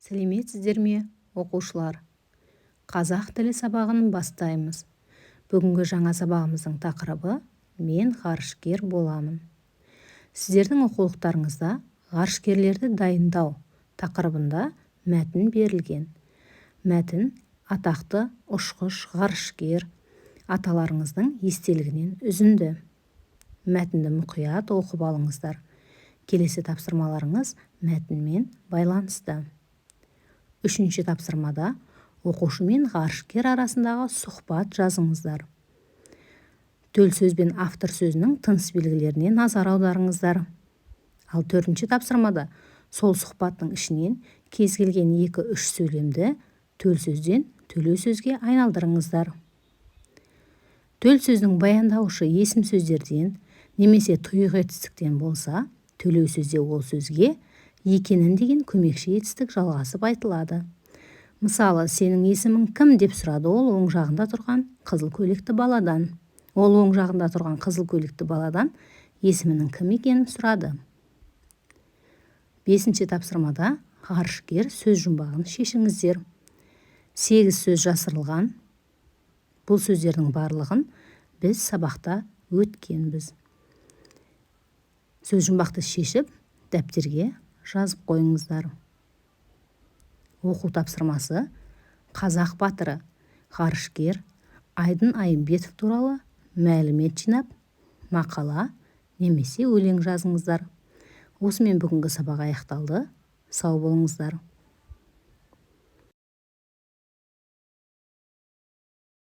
Сәлеметсіздер ме, оқушылар? Қазақ тілі сабағын бастаймыз. Бүгінгі жаңа сабағымыздың тақырыбы «Мен ғарышкер боламын». Сіздердің оқулықтарыңызда ғарышкерлерді дайындау тақырыбында мәтін берілген. Мәтін атақты ұшқыш ғарышкер аталарыңыздың естелігінен үзінді. Мәтінді мұқият оқып алыңыздар. Келесі тапсырмаларыңыз мәтінмен байланысты. Үшінші тапсырмада оқушы мен ғарышкер арасындағы сұхбат жазыңыздар. Төл сөз бен автор сөзінің тыныс белгілеріне назар аударыңыздар. Ал төртінші тапсырмада сол сұхбаттың ішінен кез келген 2-3 сөйлемді төл сөзден төлеу сөзге айналдырыңыздар. Төл сөздің баяндаушы есім сөздерден немесе тұйық етістіктен болса, төлеу сөзде ол сөзге екенін деген көмекші етістік жалғасып айтылады. Мысалы, сенің есімің кім деп сұрады ол оң жағында тұрған қызыл көйлекті баладан. Ол оң жағында тұрған қызыл көйлекті баладан есімінің кім екенін сұрады. 5-ші тапсырмада ғарышкер сөз жұмбағын шешіңіздер. 8 сөз жасырылған. Бұл сөздердің барлығын біз сабақта өткенбіз. Сөз жұмбақты шешіп, дәптерге жазып қойыңыздар. Оқу тапсырмасы қазақ батыры ғарышкер Айдын Айымбетов туралы мәлімет жинап, мақала немесе өлең жазыңыздар. Осымен бүгінгі сабақ аяқталды. Сау болыңыздар.